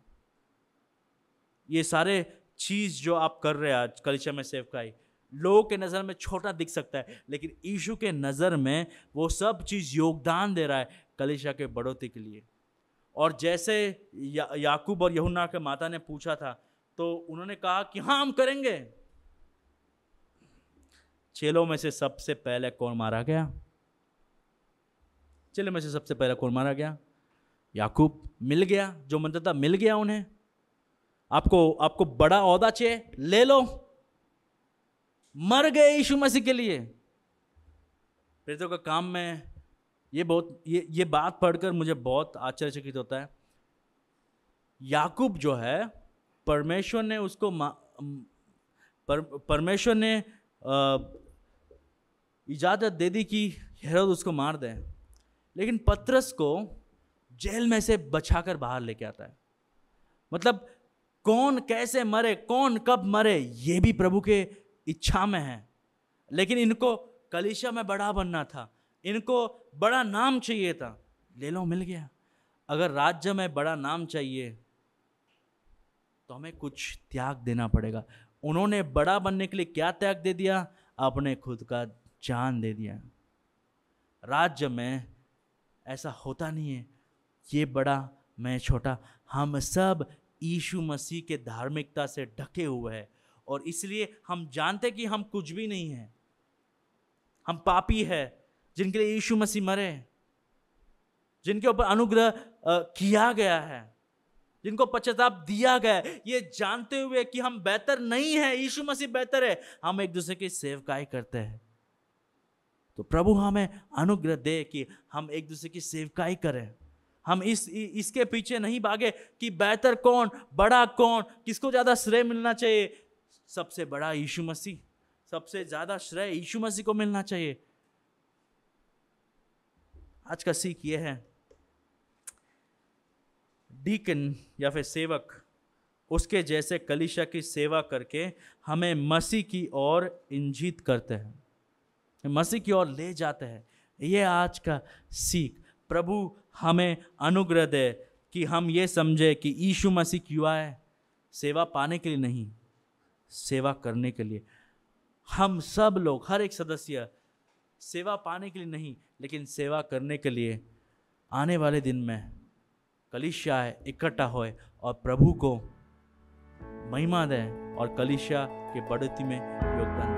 ये सारे चीज जो आप कर रहे हैं आज कलीसिया में सेवकाई, लोगों के नजर में छोटा दिख सकता है, लेकिन यीशु के नजर में वो सब चीज योगदान दे रहा है कलीसिया के बढ़ोतरी के लिए। और जैसे याकूब और यूहन्ना के माता ने पूछा था तो उन्होंने कहा कि हाँ, हम करेंगे। चेलों में से सबसे पहले कौन मारा गया? चेलों में से सबसे पहले कौन मारा गया? याकूब। मिल गया जो मंत्र था, मिल गया उन्हें। आपको बड़ा ओहदा चाहिए, ले लो। मर गए यीशु मसीह के लिए। प्रेरितों का काम में ये बात पढ़कर मुझे बहुत आश्चर्यचकित होता है। याकूब जो है, परमेश्वर ने इजाजत दे दी कि हेरोद उसको मार दे, लेकिन पतरस को जेल में से बचाकर बाहर लेके आता है। मतलब कौन कैसे मरे, कौन कब मरे, ये भी प्रभु के इच्छा में है। लेकिन इनको कलीसिया में बड़ा बनना था, इनको बड़ा नाम चाहिए था। ले लो, मिल गया। अगर राज्य में बड़ा नाम चाहिए तो हमें कुछ त्याग देना पड़ेगा। उन्होंने बड़ा बनने के लिए क्या त्याग दे दिया? अपने खुद का जान दे दिया। राज्य में ऐसा होता नहीं है, ये बड़ा मैं छोटा। हम सब यीशु मसीह के धार्मिकता से ढके हुए हैं और इसलिए हम जानते कि हम कुछ भी नहीं हैं। हम पापी हैं जिनके लिए यीशु मसीह मरे, जिनके ऊपर अनुग्रह किया गया है, जिनको पश्चाताप दिया गया है। ये जानते हुए कि हम बेहतर नहीं है, यीशु मसीह बेहतर है, हम एक दूसरे की सेवकाई करते हैं। तो प्रभु हमें अनुग्रह दे कि हम एक दूसरे की सेवकाई करें। हम इसके पीछे नहीं भागे कि बेहतर कौन, बड़ा कौन, किसको ज्यादा श्रेय मिलना चाहिए। सबसे बड़ा यीशु मसीह, सबसे ज्यादा श्रेय यीशु मसीह को मिलना चाहिए। आज का सीख ये है, डीकन या फिर सेवक उसके जैसे कलीसिया की सेवा करके हमें मसीह की ओर इंगित करते हैं, मसीह की ओर ले जाते हैं। ये आज का सीख। प्रभु हमें अनुग्रह दे कि हम ये समझे कि यीशु मसीह क्यों आए, सेवा पाने के लिए नहीं, सेवा करने के लिए। हम सब लोग, हर एक सदस्य सेवा पाने के लिए नहीं लेकिन सेवा करने के लिए आने वाले दिन में कलीसिया इकट्ठा होए और प्रभु को महिमा दें और कलीसिया के बढ़ोतरी में योगदान दें।